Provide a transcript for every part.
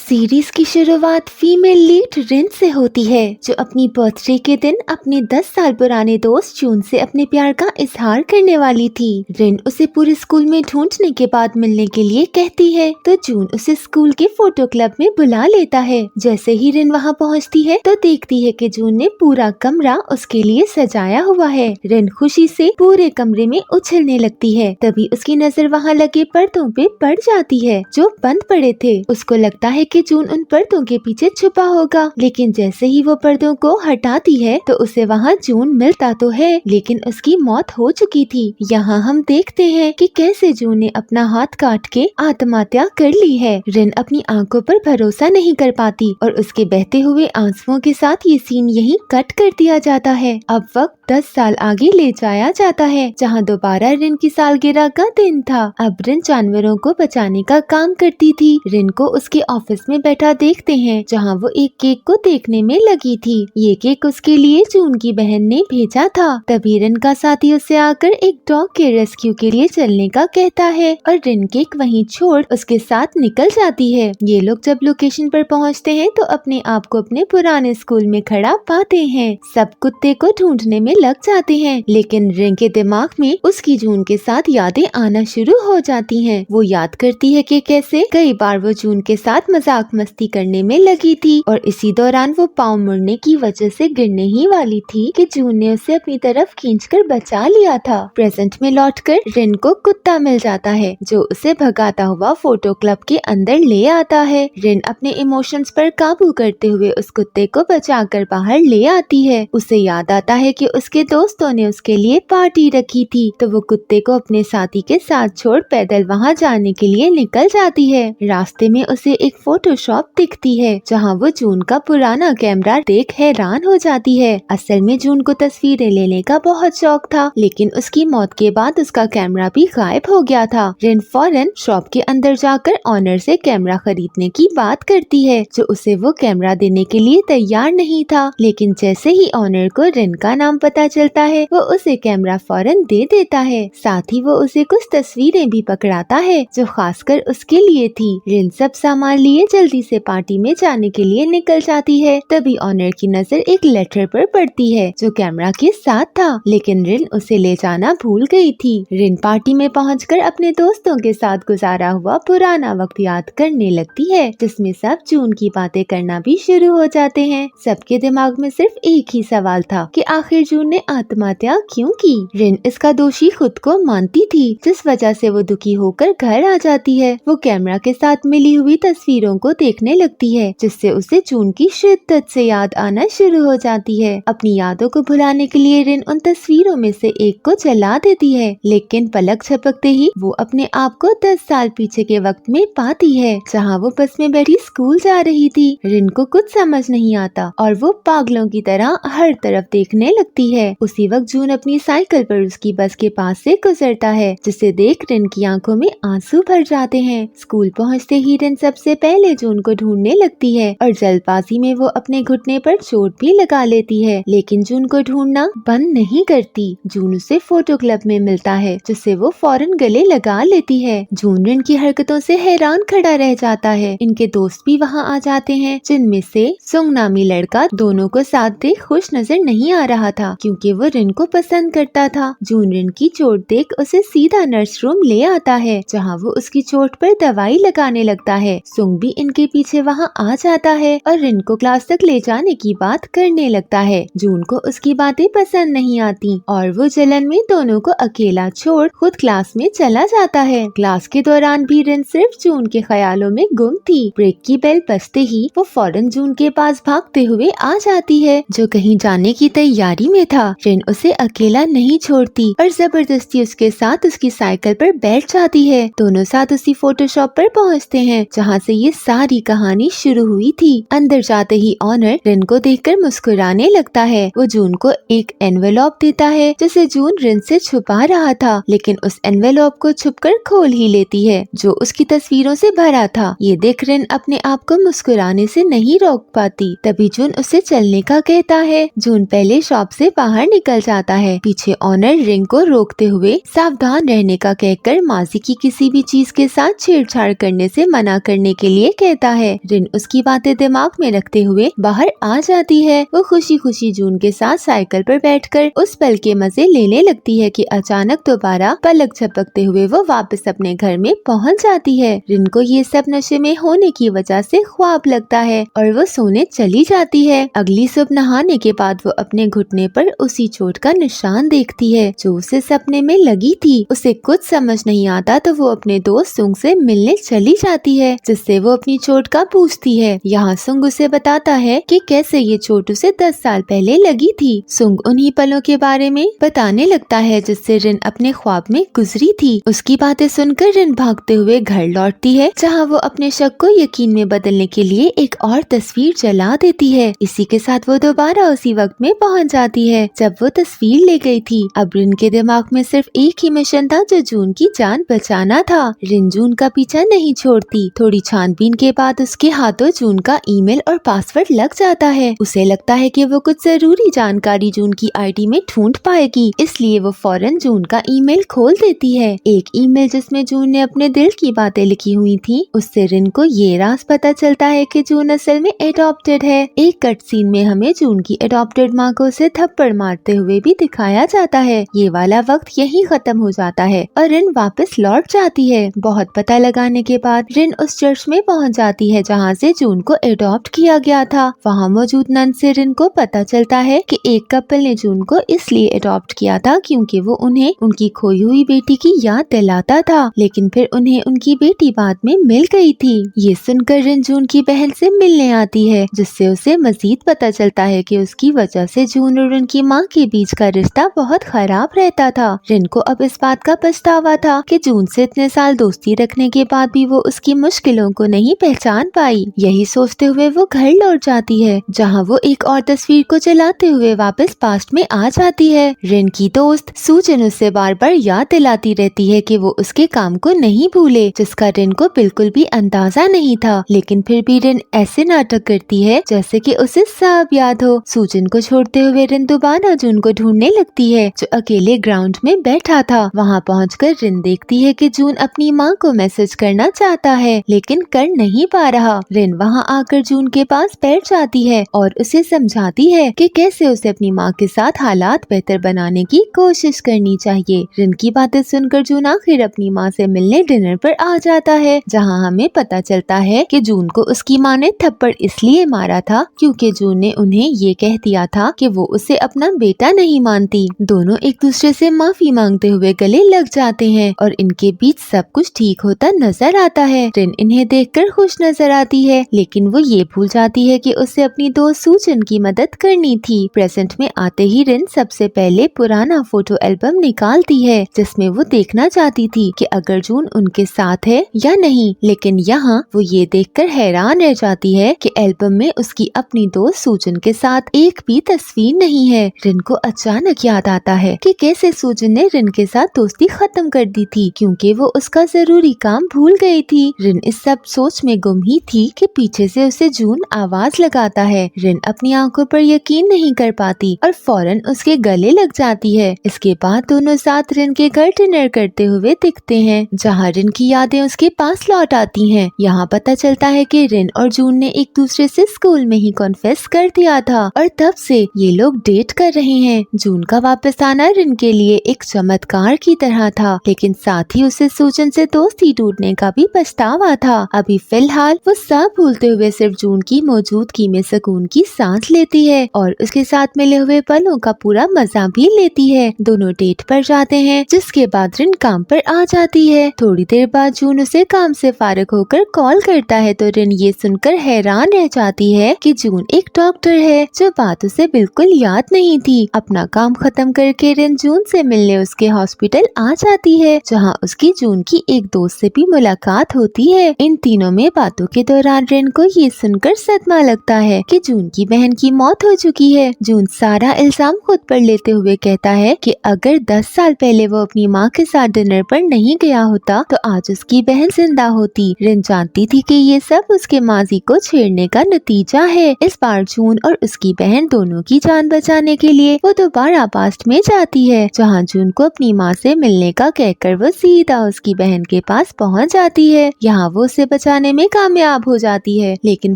Series की शुरुआत female lead रिन से होती है, जो अपनी बर्थडे के दिन अपने 10 साल पुराने दोस्त जून से अपने प्यार का इजहार करने वाली थी। रिन उसे पूरे स्कूल में ढूंढने के बाद मिलने के लिए कहती है, तो जून उसे स्कूल के फोटो क्लब में बुला लेता है। जैसे ही रिन वहां पहुंचती है तो देखती है कि जून ने पूरा कमरा उसके लिए सजाया हुआ है। रिन खुशी से पूरे कमरे में उछलने लगती है। तभी उसकी नजर वहां लगे पर्दों पे पड़ जाती है जो बंद पड़े थे। उसको लगता है कि जून उन पर्दों के पीछे छुपा होगा, लेकिन जैसे ही वो पर्दों को हटाती है तो उसे वहाँ जून मिलता तो है, लेकिन उसकी मौत हो चुकी थी। यहाँ हम देखते हैं कि कैसे जून ने अपना हाथ काट के आत्महत्या कर ली है। रिन अपनी आंखों पर भरोसा नहीं कर पाती और उसके बहते हुए आंसुओं के साथ ये सीन यहीं कट कर दिया जाता है। अब वक्त 10 साल आगे ले जाया जाता है, जहाँ दोबारा रिन की सालगिरह का दिन था। अब रिन जानवरों को बचाने का काम करती थी। रिन को उसके ऑफिस में बैठा देखते हैं, जहाँ वो एक केक को देखने में लगी थी। ये केक उसके लिए जून की बहन ने भेजा था। तभी रिन का साथी उससे आकर एक डॉग के रेस्क्यू के लिए चलने का कहता है और रिन केक वहीं छोड़ उसके साथ निकल जाती है। ये लोग जब लोकेशन पर पहुँचते हैं तो अपने आप को अपने पुराने स्कूल में खड़ा पाते हैं। सब कुत्ते को ढूंढने में लग जाते हैं, लेकिन रिन के दिमाग में उसकी जून के साथ यादें आना शुरू हो जाती हैं। वो याद करती है कि कैसे कई बार वो जून के साथ मजाक मस्ती करने में लगी थी और इसी दौरान वो पाँव मुड़ने की वजह से गिरने ही वाली थी कि जून ने उसे अपनी तरफ खींचकर बचा लिया था। प्रेजेंट में लौटकर रिन को कुत्ता मिल जाता है, जो उसे भगाता हुआ फोटो क्लब के अंदर ले आता है। रिन अपने इमोशंस पर काबू करते हुए उस कुत्ते को बचाकर बाहर ले आती है। उसे याद आता है कि उसके दोस्तों ने उसके लिए पार्टी रखी थी, तो वो कुत्ते को अपने साथी के साथ छोड़ पैदल वहाँ जाने के लिए निकल जाती है। रास्ते में उसे एक फोटोशॉप दिखती है, जहाँ वो जून का पुराना कैमरा देख हैरान हो जाती है। असल में जून को तस्वीरें लेने का बहुत शौक था, लेकिन उसकी मौत के बाद उसका कैमरा भी गायब हो गया था। रिन फौरन शॉप के अंदर जाकर ऑनर से कैमरा खरीदने की बात करती है, जो उसे वो कैमरा देने के लिए तैयार नहीं था। लेकिन जैसे ही ऑनर को रिन का नाम पता चलता है, वो उसे कैमरा फौरन दे देता है। साथ ही वो उसे कुछ तस्वीरें भी पकड़ाता है, जो खासकर उसके लिए थी। रिन सब सामान लिए जल्दी से पार्टी में जाने के लिए निकल जाती है। तभी ऑनर की नजर एक लेटर पर पड़ती है, जो कैमरा के साथ था, लेकिन रिन उसे ले जाना भूल गई थी। रिन पार्टी में पहुंचकर अपने दोस्तों के साथ गुजारा हुआ पुराना वक्त याद करने लगती है, जिसमें सब जून की बातें करना भी शुरू हो जाते हैं। सबके दिमाग में सिर्फ एक ही सवाल था कि आखिर जून ने आत्महत्या क्यों की। रिन इसका दोषी खुद को मानती थी, जिस वजह से वो दुखी होकर घर आ जाती है। वो कैमरा के साथ मिली हुई तस्वीरों को देखने लगती है, जिससे उसे जून की शिद्दत से याद आना शुरू हो जाती है। अपनी यादों को भुलाने के लिए रिन उन तस्वीरों में से एक को जला देती है, लेकिन पलक झपकते ही वो अपने आप को 10 साल पीछे के वक्त में पाती है, जहाँ वो बस में बैठी स्कूल जा रही थी। रिन को कुछ समझ नहीं आता और वो पागलों की तरह हर तरफ देखने लगती है। उसी वक्त जून अपनी साइकिल पर उसकी बस के पास से गुजरता है, जिसे देख रिन की आंखों में आंसू भर जाते हैं। स्कूल पहुंचते ही रिन सबसे पहले जून को ढूंढने लगती है और जल्दबाजी में वो अपने घुटने पर चोट भी लगा लेती है, लेकिन जून को ढूंढना बंद नहीं करती। जून उसे फोटो क्लब में मिलता है, जिससे वो फौरन गले लगा लेती है। जून रिन की हरकतों से हैरान खड़ा रह जाता है। इनके दोस्त भी वहाँ आ जाते हैं, जिनमें से सुंग नामी लड़का दोनों को साथ देख खुश नजर नहीं आ रहा था, क्योंकि वो रिन को पसंद करता था। जून रिन की चोट देख उसे सीधा नर्स रूम ले आता है, जहाँ वो उसकी चोट पर दवाई लगाने लगता है। सुंग भी इनके पीछे वहाँ आ जाता है और रिन को क्लास तक ले जाने की बात करने लगता है। जून को उसकी बातें पसंद नहीं आती और वो जलन में दोनों को अकेला छोड़ खुद क्लास में चला जाता है। क्लास के दौरान भी रिन सिर्फ जून के ख्यालों में गुम थी। ब्रेक की बेल बजते ही वो फौरन जून के पास भागते हुए आ जाती है, जो कहीं जाने की तैयारी में था। रिन उसे अकेला नहीं छोड़ती और जबरदस्ती उसके साथ उसकी साइकिल पर बैठ जाती है। दोनों साथ उसी फोटोशॉप पर पहुंचते हैं, जहां से ये सारी कहानी शुरू हुई थी। अंदर जाते ही ऑनर रिन को देखकर मुस्कुराने लगता है। वो जून को एक एनवेलॉप देता है, जिसे जून रिन से छुपा रहा था, लेकिन उस एनवेलॉप को छुपकर खोल ही लेती है, जो उसकी तस्वीरों से भरा था। ये देख रिन अपने आप को मुस्कुराने से नहीं रोक पाती। तभी जून उसे चलने का कहता है। जून पहले शॉप से बाहर निकल जाता है। पीछे ऑनर रिन को रोकते हुए सावधान रहने का कहकर माजी की किसी भी चीज के साथ छेड़छाड़ करने से मना करने के लिए कहता है। रिन उसकी बातें दिमाग में रखते हुए बाहर आ जाती है। वो खुशी खुशी जून के साथ साइकिल पर बैठकर उस पल के मजे लेने लगती है कि अचानक दोबारा पलक झपकते हुए वो वापस अपने घर में पहुंच जाती है। रिन को ये सब नशे में होने की वजह से ख्वाब लगता है और वो सोने चली जाती है। अगली सुबह नहाने के बाद वो अपने घुटने पर उसी चोट का निशान देखती है जो उसे सपने में लगी थी। उसे कुछ समझ नहीं आता तो वो अपने दोस्त सुंग से मिलने चली जाती है, जिससे वो अपनी चोट का पूछती है। यहाँ सुंग उसे बताता है कि कैसे ये चोट उसे 10 साल पहले लगी थी। सुंग उन्हीं पलों के बारे में बताने लगता है जिससे रिन अपने ख्वाब में गुजरी थी। उसकी बातें सुनकर रिन भागते हुए घर लौटती है, जहाँ वो अपने शक को यकीन में बदलने के लिए एक और तस्वीर जला देती है। इसी के साथ वो दोबारा उसी वक्त में पहुंच जाती है जब वो तस्वीर ले गई थी। अब रिन के दिमाग में सिर्फ एक ही मिशन था जो जून की जान बचाना था। रिन जून का पीछा नहीं छोड़ती। थोड़ी छानबीन के बाद उसके हाथों जून का ईमेल और पासवर्ड लग जाता है। उसे लगता है कि वो कुछ जरूरी जानकारी जून की आईडी में ढूंढ पाएगी, इसलिए वो फौरन जून का ईमेल खोल देती है। एक ईमेल जिसमें जून ने अपने दिल की बातें लिखी हुई थी। उससे रिन को ये राज पता चलता है कि जून असल में एडॉप्टेड है। एक कट सीन में हमें जून की एडॉप्टेड माँ को उसे थप्पड़ मारते हुए भी दिखाया जाता है। ये वाला वक्त यही खत्म हो जाता है और रिन वापस लौट जाती है। बहुत पता लगाने के बाद रिन उस चर्च में पहुंच जाती है जहाँ से जून को एडॉप्ट किया गया था। वहाँ मौजूद नन से रिन को पता चलता है कि एक कपल ने जून को इसलिए एडॉप्ट किया था क्योंकि वो उन्हें उनकी खोई हुई बेटी की याद दिलाता था, लेकिन फिर उन्हें उनकी बेटी बाद में मिल गई थी। ये सुनकर रिन जून की बहन से मिलने आती है, जिससे उसे मजीद पता चलता है कि उसकी वजह से जून और उनकी माँ के बीच का रिश्ता बहुत खराब रहता था। रिन को अब इस बात का पछतावा था कि जून से इतने साल दोस्ती रखने के बाद भी वो उसकी मुश्किलों को नहीं पहचान पाई। यही सोचते हुए वो घर लौट जाती है, जहाँ वो एक और तस्वीर को चलाते हुए वापस पास्ट में आ जाती है। रिन की दोस्त सूजन उसे बार बार याद दिलाती रहती है कि वो उसके काम को नहीं भूले, जिसका रिन को बिल्कुल भी अंदाजा नहीं था, लेकिन फिर भी रिन ऐसे नाटक करती है जैसे कि उसे सब याद हो। सूजन को छोड़ते हुए रिन दोबारा जून को ढूंढने लगती है जो अकेले ग्राउंड में बैठा था। वहाँ पहुंचकर रिन देखती है कि जून अपनी माँ को मैसेज करना चाहता है लेकिन कर नहीं पा रहा। रिन वहाँ आकर जून के पास बैठ जाती है और उसे समझाती है कि कैसे उसे अपनी माँ के साथ हालात बेहतर बनाने की कोशिश करनी चाहिए। रिन की बातें सुनकर जून आखिर अपनी माँ से मिलने डिनर पर आ जाता है, जहाँ हमें पता चलता है कि जून को उसकी माँ ने थप्पड़ इसलिए मारा था क्योंकि जून ने उन्हें ये कह दिया था कि वो उसे अपना बेटा नहीं मानती। दोनों एक दूसरे से माफी मांगते हुए गले लग जाते हैं और इनके बीच सब कुछ ठीक होता नजर आता है। रिन इन्हें देखकर खुश नजर आती है, लेकिन वो ये भूल जाती है कि उसे अपनी दोस्त सूजन की मदद करनी थी। प्रेजेंट में आते ही रिन सबसे पहले पुराना फोटो एल्बम निकालती है जिसमें वो देखना चाहती थी कि अगर जून उनके साथ है या नहीं, लेकिन यहाँ वो ये देखकर हैरान रह जाती है कि एल्बम में उसकी अपनी दोस्त सूजन के साथ एक भी तस्वीर नहीं है। रिन को अचानक याद आता है कि कैसे सूजन ने रिन के साथ दोस्ती खत्म कर दी थी क्योंकि वो उसका जरूरी काम भूल गई थी। रिन इस सब सोच में गुम ही थी कि पीछे से उसे जून आवाज लगाता है। रिन अपनी आंखों पर यकीन नहीं कर पाती और फौरन उसके गले लग जाती है। इसके बाद दोनों साथ रिन के घर डिनर करते हुए दिखते हैं, जहाँ रिन की यादें उसके पास लौट आती हैं। यहाँ पता चलता है कि रिन और जून ने एक दूसरे से स्कूल में ही कॉन्फेस कर दिया था और तब से ये लोग डेट कर रहे हैं। जून का वापस आना रिन के लिए एक चमत्कार की तरह था, लेकिन साथ ही उसे सूजन से दोस्ती टूटने का भी पछतावा था। अभी फिलहाल वो सब भूलते हुए सिर्फ जून की मौजूदगी में सुकून की सांस लेती है और उसके साथ मिले हुए पलों का पूरा मजा भी लेती है। दोनों डेट पर जाते हैं, जिसके बाद रिन काम पर आ जाती है। थोड़ी देर बाद जून उसे काम से फारिग होकर कॉल करता है तो रिन ये सुनकर हैरान रह जाती है कि जून एक डॉक्टर है, जो बात उसे बिल्कुल याद नहीं थी। अपना काम खत्म करके रिन जून से मिलने उसके हॉस्पिटल आ जाती है, जहाँ उसकी जून की एक दोस्त से भी मुलाकात होती है। इन तीनों में बातों के दौरान रिन को ये सुनकर सदमा लगता है कि जून की बहन की मौत हो चुकी है। जून सारा इल्जाम खुद पर लेते हुए कहता है कि अगर 10 साल पहले वो अपनी माँ के साथ डिनर पर नहीं गया होता तो आज उसकी बहन जिंदा होती। रिन जानती थी कि ये सब उसके माजी को छेड़ने का नतीजा है। इस बार जून और उसकी बहन दोनों की जान बचाने के लिए वो दोबारा पास्ट में जाती है, जहाँ जून को अपनी माँ से मिलने का कहकर वो सीधा उसकी बहन के पास पहुँच जाती है। यहाँ वो उसे बचाने बचाने में कामयाब हो जाती है, लेकिन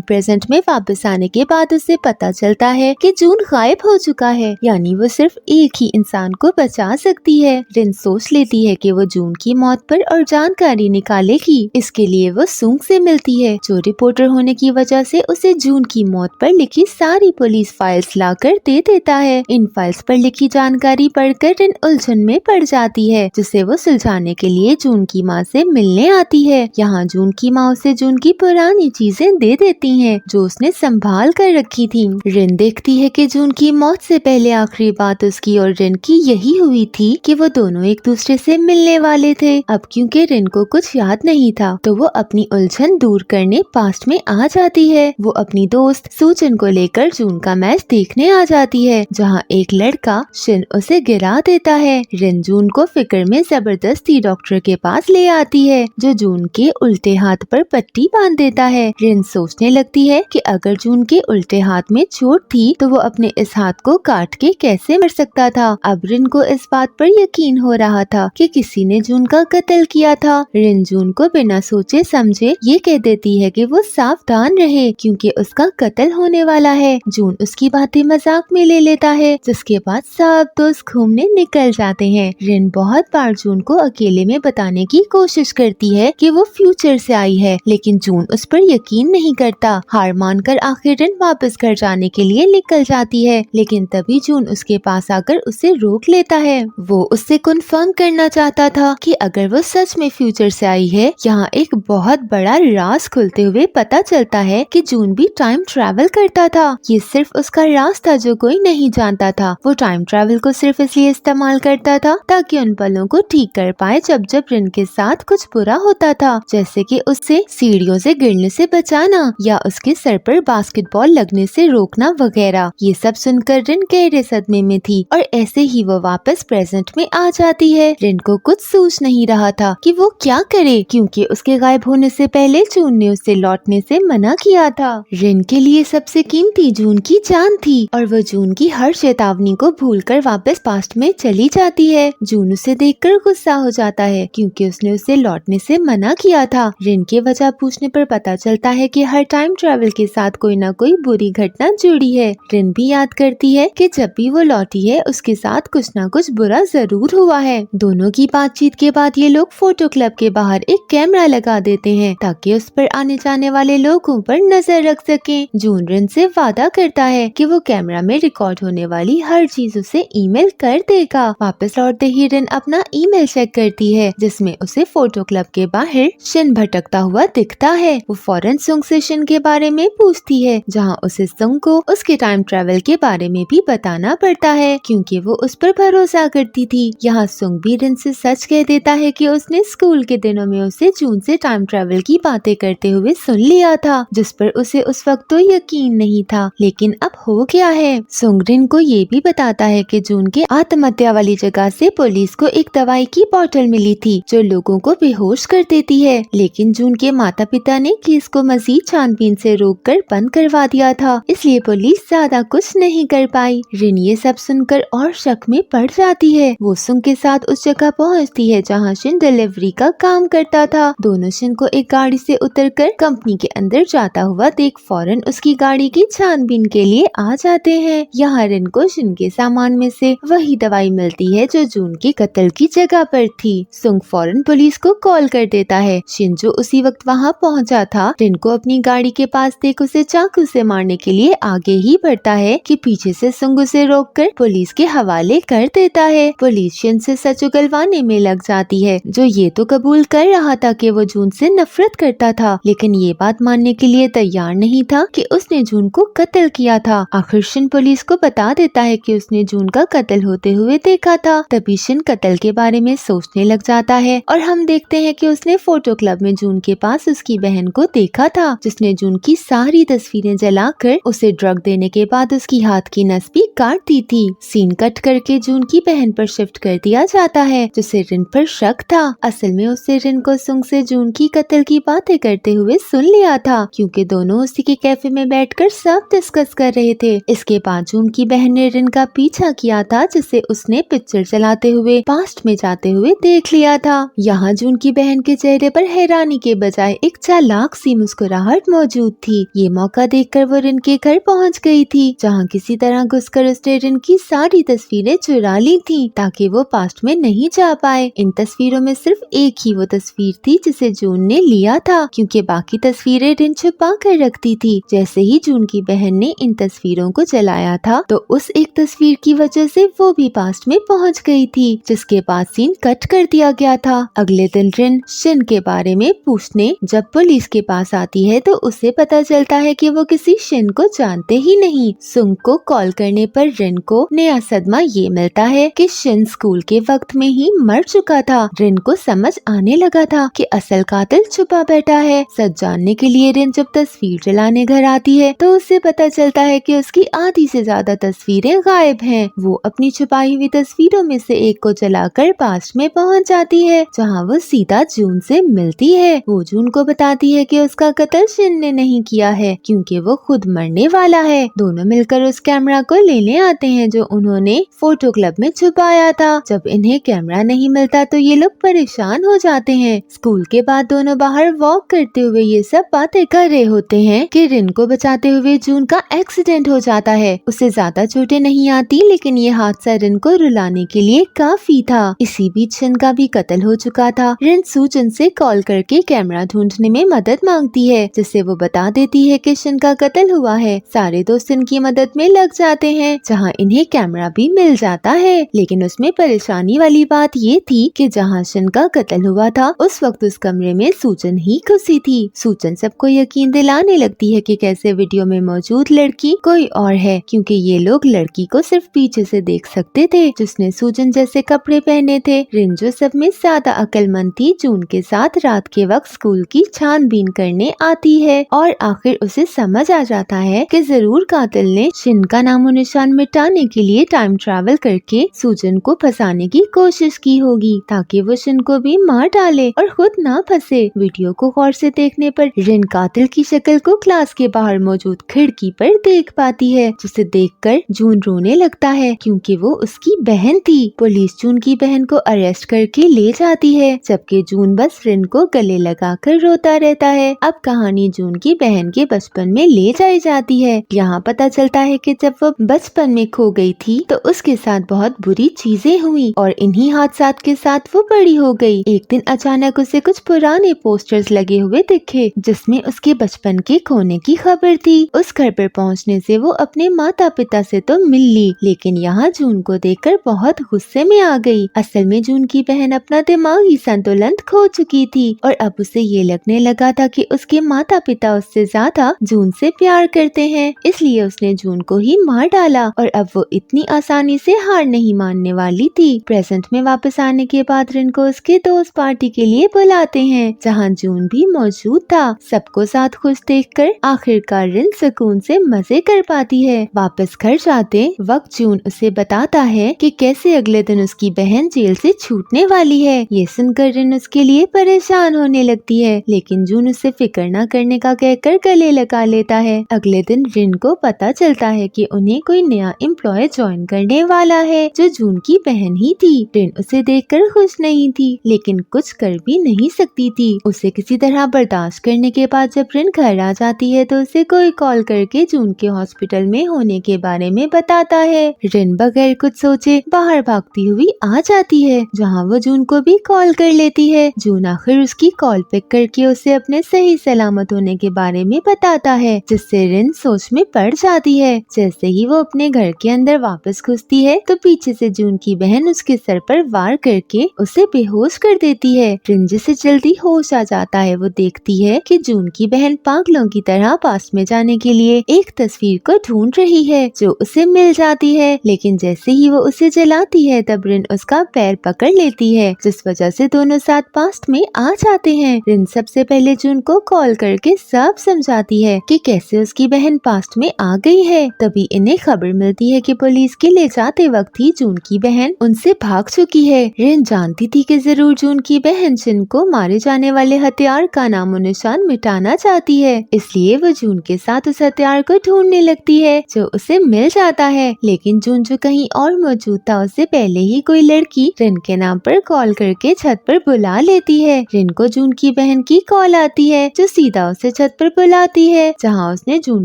प्रेजेंट में वापस आने के बाद उसे पता चलता है कि जून गायब हो चुका है, यानी वो सिर्फ एक ही इंसान को बचा सकती है। रिन सोच लेती है कि वो जून की मौत पर और जानकारी निकालेगी। इसके लिए वो सुंग से मिलती है, जो रिपोर्टर होने की वजह से उसे जून की मौत पर लिखी सारी पुलिस फाइल्स लाकर दे देता है। इन फाइल्स पर लिखी जानकारी पढ़कर रिन उलझन में पड़ जाती है, जिसे वो सुलझाने के लिए जून की माँ से मिलने आती है। यहाँ जून की माँ उसे जून की पुरानी चीजें दे देती हैं, जो उसने संभाल कर रखी थी। रिन देखती है कि जून की मौत से पहले आखिरी बात उसकी और रिन की यही हुई थी कि वो दोनों एक दूसरे से मिलने वाले थे। अब क्योंकि रिन को कुछ याद नहीं था, तो वो अपनी उलझन दूर करने पास्ट में आ जाती है। वो अपनी दोस्त सूजन को लेकर जून का मैच देखने आ जाती है, जहाँ एक लड़का शिन उसे गिरा देता है। रिन जून को फिक्र में जबरदस्ती डॉक्टर के पास ले आती है, जो जून के उल्टे हाथ पर पट्टी बांध देता है। रिन सोचने लगती है कि अगर जून के उल्टे हाथ में चोट थी तो वो अपने इस हाथ को काट के कैसे मर सकता था। अब रिन को इस बात पर यकीन हो रहा था कि किसी ने जून का कत्ल किया था। रिन जून को बिना सोचे समझे ये कह देती है कि वो सावधान रहे, क्योंकि उसका कत्ल होने वाला है। जून उसकी बातें मजाक में ले लेता है, जिसके बाद सब दोस्त घूमने निकल जाते हैं। रिन बहुत बार जून को अकेले में बताने की कोशिश करती है कि वो फ्यूचर से आई है, लेकिन जून उस पर यकीन नहीं करता। हार मानकर आखिर रिन वापस घर जाने के लिए निकल जाती है, लेकिन तभी जून उसके पास आकर उसे रोक लेता है। वो उससे कन्फर्म करना चाहता था कि अगर वो सच में फ्यूचर से आई है। यहाँ एक बहुत बड़ा राज खुलते हुए पता चलता है कि जून भी टाइम ट्रैवल करता था। ये सिर्फ उसका राज था जो कोई नहीं जानता था। वो टाइम ट्रैवल को सिर्फ इसलिए इस्तेमाल करता था ताकि उन पलों को ठीक कर पाए जब जब रिन के साथ कुछ बुरा होता था, जैसे कि उससे सीढ़ियों से गिरने से बचाना या उसके सर पर बास्केटबॉल लगने से रोकना वगैरह। ये सब सुनकर रिन गहरे सदमे में थी और ऐसे ही वो वापस प्रेजेंट में आ जाती है। रिन को कुछ सूझ नहीं रहा था कि वो क्या करे, क्योंकि उसके गायब होने से पहले जून ने उसे लौटने से मना किया था। रिन के लिए सबसे कीमती जून की जान थी और वो जून की हर चेतावनी को भूलकर वापस पास्ट में चली जाती है। जून उसे देखकर गुस्सा हो जाता है, क्योंकि उसने उसे लौटने से मना किया था। रिन की वजह पूछने पर पता चलता है कि हर टाइम ट्रैवल के साथ कोई न कोई बुरी घटना जुड़ी है। रिन भी याद करती है कि जब भी वो लौटी है उसके साथ कुछ न कुछ बुरा जरूर हुआ है। दोनों की बातचीत के बाद ये लोग फोटो क्लब के बाहर एक कैमरा लगा देते हैं ताकि उस पर आने जाने वाले लोगों पर नजर रख सकें। जून रिन से वादा करता है कि वो कैमरा में रिकॉर्ड होने वाली हर चीज उसे ईमेल कर देगा। वापस लौटते ही रिन अपना ईमेल चेक करती है, जिसमें उसे फोटो क्लब के बाहर शिन भटकता हुआ दिखता है। वो फौरन सुंग से शिन के बारे में पूछती है, जहाँ उसे सुंग को उसके टाइम ट्रैवल के बारे में भी बताना पड़ता है, क्योंकि वो उस पर भरोसा करती थी। यहाँ सुंग भी रिन से सच कह देता है कि उसने स्कूल के दिनों में उसे जून से टाइम ट्रैवल की बातें करते हुए सुन लिया था, जिस पर उसे उस वक्त तो यकीन नहीं था, लेकिन अब हो गया है। सुंग रिन को ये भी बताता है कि जून के आत्महत्या वाली जगह से पुलिस को एक दवाई की बोतल मिली थी जो लोगों को बेहोश कर देती है, लेकिन जून के माता पिता ने केस को मजीद छानबीन से रोककर बंद करवा दिया था, इसलिए पुलिस ज्यादा कुछ नहीं कर पाई। रिन ये सब सुनकर और शक में पड़ जाती है। वो सुंग के साथ उस जगह पहुंचती है जहां शिन डिलीवरी का काम करता था। दोनों शिन को एक गाड़ी से उतरकर कंपनी के अंदर जाता हुआ देख फौरन उसकी गाड़ी की छानबीन के लिए आ जाते हैं। यहाँ रिन को शिन के सामान में से वही दवाई मिलती है जो जून के कत्ल की जगह पर थी। सुंग फौरन पुलिस को कॉल कर देता है। शिन जो उसी वक्त वहाँ पहुँचा था, रिन को अपनी गाड़ी के पास देख उसे चाकू से मारने के लिए आगे ही बढ़ता है कि पीछे से सुंग उसे रोककर पुलिस के हवाले कर देता है। पुलिस शिन से सच उगलवाने में लग जाती है, जो ये तो कबूल कर रहा था कि वो जून से नफरत करता था, लेकिन ये बात मानने के लिए तैयार नहीं था कि उसने जून को कत्ल किया था। आखिर शिन पुलिस को बता देता है कि उसने जून का कत्ल होते हुए देखा था। तभी शिन कत्ल के बारे में सोचने लग जाता है और हम देखते हैं कि उसने फोटो क्लब में जून के पास उसकी बहन को देखा था, जिसने जून की सारी तस्वीरें जलाकर उसे ड्रग देने के बाद उसकी हाथ की नस भी काट दी थी। सीन कट करके जून की बहन पर शिफ्ट कर दिया जाता है, जिसे रिन पर शक था। असल में उससे रिन को सुंग से जून की कत्ल की बातें करते हुए सुन लिया था, क्योंकि दोनों उसी के कैफे में बैठकर सब डिस्कस कर रहे थे। इसके बाद जून की बहन ने रिन का पीछा किया था, जिसे उसने पिक्चर चलाते हुए पास्ट में जाते हुए देख लिया था। यहाँ जून की बहन के चेहरे पर हैरानी के बजाय एक चालाक सी मुस्कुराहट मौजूद थी। ये मौका देखकर वो रिन के घर पहुंच गई थी, जहां किसी तरह घुसकर उसने रिन की सारी तस्वीरें चुरा ली थी ताकि वो पास्ट में नहीं जा पाए। इन तस्वीरों में सिर्फ एक ही वो तस्वीर थी जिसे जून ने लिया था, क्योंकि बाकी तस्वीरें रिन छुपा कर रखती थी। जैसे ही जून की बहन ने इन तस्वीरों को जलाया था तो उस एक तस्वीर की वजह से वो भी पास्ट में पहुंच गई थी, जिसके बाद सीन कट कर दिया गया था। अगले दिन रिन शिन के बारे में पूछने जब पुलिस के पास आती है तो उसे पता चलता है कि वो किसी शिन को जानते ही नहीं। सुंग को कॉल करने पर रिन को नया सदमा ये मिलता है कि शिन स्कूल के वक्त में ही मर चुका था। रिन को समझ आने लगा था कि असल कातिल छुपा बैठा है। सच जानने के लिए रिन जब तस्वीर जलाने घर आती है तो उसे पता चलता है कि उसकी आधी से ज्यादा तस्वीरें गायब हैं। वो अपनी छुपाई हुई तस्वीरों में से एक को जलाकर पास्ट में पहुंच जाती है, जहां वो सीधा जून से मिलती है। वो जून को बताती है कि उसका कत्ल शिन ने नहीं किया है, क्योंकि वो खुद मरने वाला है। दोनों मिलकर उस कैमरा को लेने आते हैं जो उन्होंने फोटो क्लब में छुपाया था। जब इन्हें कैमरा नहीं मिलता तो ये लोग परेशान हो जाते हैं। स्कूल के बाद दोनों बाहर वॉक करते हुए ये सब बातें कर रहे होते हैं कि रिन को बचाते हुए जून का एक्सीडेंट हो जाता है। उसे ज्यादा चोटें नहीं आती, लेकिन ये हादसा रिन को रुलाने के लिए काफी था। इसी बीच शिन का भी कत्ल हो चुका था। रिन सूजन से कॉल करके कैमरा ढूंढने में मदद मांगती है, जिससे वो बता देती है कि शिन का कत्ल हुआ है। सारे दोस्त इनकी मदद में लग जाते हैं, जहां इन्हें कैमरा भी मिल जाता है। लेकिन उसमें परेशानी वाली बात ये थी कि जहां शिन का कत्ल हुआ था उस वक्त उस कमरे में सूजन ही घुसी थी। सूजन सबको यकीन दिलाने लगती है कि कैसे वीडियो में मौजूद लड़की कोई और है, क्योंकि ये लोग लड़की को सिर्फ पीछे से देख सकते थे जिसने सूजन जैसे कपड़े पहने थे। रिन जो सब में ज्यादा अक्लमंद थी, जून के साथ रात के वक्त स्कूल की छानबीन करने आती है और आखिर उसे समझ आ जाता है कि जरूर कातिल ने शिन का नामो निशान मिटाने के लिए टाइम ट्रैवल करके सूजन को फंसाने की कोशिश की होगी, ताकि वो शिन को भी मार डाले और खुद ना फंसे। वीडियो को गौर से देखने पर रिन कातिल की शक्ल को क्लास के बाहर मौजूद खिड़की पर देख पाती है, जिसे देखकर जून रोने लगता है क्योंकि वो उसकी बहन थी। पुलिस जून की बहन को अरेस्ट करके ले जाती है, जबकि जून बस रिन को गले लगाकर रोता रहता है। अब कहानी जून की बहन के बचपन में ले जाई जाती है। यहाँ पता चलता है कि जब वो बचपन में खो गई थी तो उसके साथ बहुत बुरी चीजें हुई और इन्हीं हादसात के साथ वो बड़ी हो गई। एक दिन अचानक उसे कुछ पुराने पोस्टर्स लगे हुए दिखे जिसमें उसके बचपन के खोने की खबर थी। उस घर पर पहुँचने से वो अपने माता पिता से तो मिल ली, लेकिन यहाँ जून को देखकर बहुत गुस्से में आ गई। असल में जून की बहन अपना दिमागी संतुलन खो चुकी थी और अब उसे ये लगने लगा था कि उसके माता पिता उससे ज्यादा जून से प्यार करते हैं, इसलिए उसने जून को ही मार डाला और अब वो इतनी आसानी से हार नहीं मानने वाली थी। प्रेजेंट में वापस आने के बाद रिन को उसके दोस्त पार्टी के लिए बुलाते हैं, जहाँ जून भी मौजूद था। सबको साथ खुश देखकर आखिरकार रिन सुकून से मजे कर पाती है। वापस घर जाते वक्त जून उसे बताता है कि कैसे अगले दिन उसकी बहन जेल से छूटने वाली है। ये सुनकर रिन उसके लिए परेशान होने लगती है, लेकिन जून उसे फिक्र न करने का कहकर गले लगा लेता है। अगले दिन रिन को पता चलता है कि उन्हें कोई नया एम्प्लॉय ज्वाइन करने वाला है जो जून की बहन ही थी। रिन उसे देखकर खुश नहीं थी, लेकिन कुछ कर भी नहीं सकती थी। उसे किसी तरह बर्दाश्त करने के बाद जब रिन घर आ जाती है तो उसे कोई कॉल करके जून के हॉस्पिटल में होने के बारे में बताता है। रिन बगैर कुछ सोचे बाहर भागती हुई आ जाती है, जहाँ वो जून को भी कॉल कर लेती है। जून आखिर उसकी कॉल पिक करके उसे अपने सही सलामत होने के बारे में बताता है, जिससे रिन सोच में पड़ जाती है। जैसे ही वो अपने घर के अंदर वापस घुसती है तो पीछे से जून की बहन उसके सर पर वार करके उसे बेहोश कर देती है। रिन जिसे जल्दी होश आ जाता है वो देखती है कि जून की बहन पागलों की तरह पास में जाने के लिए एक तस्वीर को ढूंढ रही है जो उसे मिल जाती है, लेकिन जैसे ही वो उसे जलाती है तब रिन उसका पैर पकड़ लेती है, जिस वजह से दोनों साथ पास्ट में आ जाते हैं। रिन सबसे पहले जून को कॉल करके सब समझाती है कि कैसे उसकी बहन पास्ट में आ गई है। तभी इन्हें खबर मिलती है कि पुलिस के ले जाते वक्त ही जून की बहन उनसे भाग चुकी है। रिन जानती थी कि जरूर जून की बहन जिन को मारे जाने वाले हथियार का नामो निशान मिटाना चाहती है, इसलिए वो जून के साथ उस हथियार को ढूंढने लगती है जो उसे मिल जाता है। लेकिन जून जो कहीं और मौजूद था उससे पहले ही कोई लड़की रिन के नाम पर कॉल करके छत पर बुला लेती है। रिन को जून की बहन की कॉल आती है जो सीधा उसे छत पर बुलाती है जहाँ उसने जून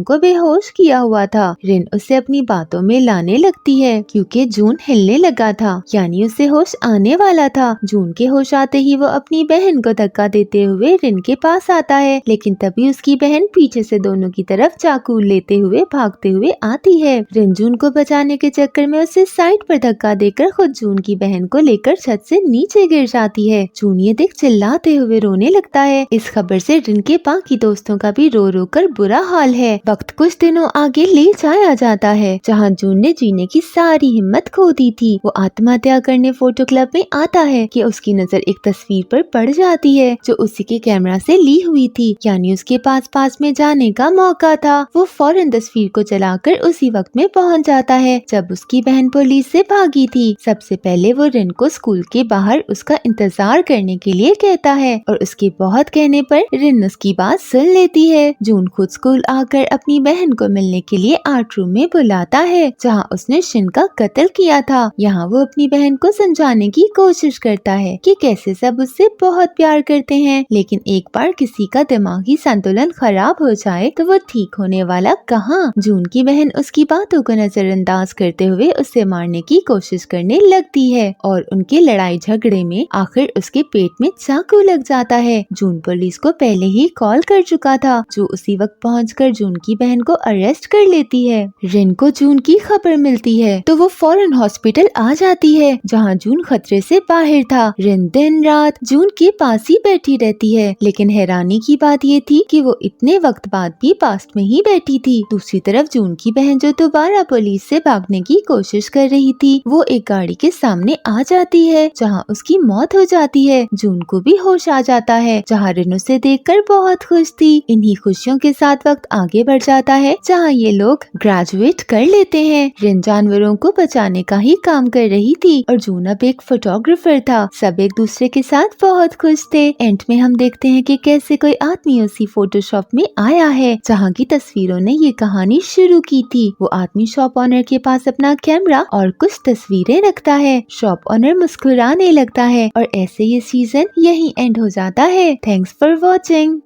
को बेहोश किया हुआ था। रिन उसे अपनी बातों में लाने लगती है क्योंकि जून हिलने लगा था, यानी उसे होश आने वाला था। जून के होश आते ही वो अपनी बहन को धक्का देते हुए रिन के पास आता है, लेकिन तभी उसकी बहन पीछे से दोनों की तरफ चाकू लेते हुए भागते हुए आती है। रिन जून को बचाने के चक्कर में उसे साइड पर धक्का देकर खुद जून की बहन को लेकर छत से नीचे गिर जाती है। जून ये देख चिल्लाते हुए रोने लगता है। इस खबर से रिन के बाकी दोस्तों का भी रो रो कर बुरा हाल है। वक्त कुछ दिनों आगे ले जाया जाता है जहाँ जून ने जीने की सारी हिम्मत खो दी थी। वो आत्महत्या करने फोटो क्लब में आता है कि उसकी नजर एक तस्वीर पर पड़ जाती है जो उसी के कैमरा से ली हुई थी, यानी उसके पास में जाने का मौका था। वो फौरन तस्वीर को चलाकर उसी वक्त में पहुंच जाता है जब उसकी बहन पुलिस से भागी थी। सबसे पहले वो रिन को स्कूल के बाहर उसका इंतजार करने के लिए कहता है और उसके बहुत कहने पर रिन उसकी बात सुन लेती है। जून खुद स्कूल आकर अपनी बहन को मिलने के लिए आर्ट रूम में बुलाता है जहां उसने शिन का कत्ल किया था। यहाँ वो अपनी बहन को समझाने की कोशिश करता है कि कैसे सब उससे बहुत प्यार करते हैं, लेकिन एक बार किसी का दिमागी संतुलन खराब हो जाए तो वो ठीक होने वाला कहाँ। जून की बहन उसकी बातों को नजरअंदाज करते हुए उसे मारने की कोशिश करने लगती है और उनके लड़ाई झगड़े में आखिर उसके पेट में चाकू लग जाता है। जून पुलिस को पहले ही कॉल कर चुका था जो उसी वक्त पहुंचकर जून की बहन को अरेस्ट कर लेती है। रिन को जून की खबर मिलती है तो वो फौरन हॉस्पिटल आ जाती है जहाँ जून खतरे से बाहर था। रिन दिन रात जून के पास ही बैठी रहती है, लेकिन हैरानी की बात ये थी कि वो इतने वक्त बाद भी पास में ही बैठी थी। दूसरी तरफ जून की बहन जो दोबारा पुलिस से भागने की कोशिश कर रही थी वो एक गाड़ी के सामने आ जाती है जहाँ उसकी मौत हो जाती है। जून को भी होश आ जाता है जहाँ रिन उसे देखकर बहुत खुश थी। इन्हीं खुशियों के साथ वक्त आगे बढ़ जाता है जहाँ ये लोग ग्रेजुएट कर लेते हैं। रिन जानवरों को बचाने का ही काम कर रही थी और जून अब एक फोटोग्राफर था। सब एक दूसरे के साथ बहुत खुश थे। एंड में हम देखते हैं कि कैसे कोई आदमी उसी फोटोशॉप में आया है जहाँ की तस्वीरों ने ये कहानी शुरू की थी। वो आदमी शॉप ऑनर के पास अपना कैमरा और कुछ तस्वीरें रखता है। शॉप ऑनर मुस्कुराने लगता है और ऐसे ये सीजन यहीं एंड हो जाता है। Thanks for watching.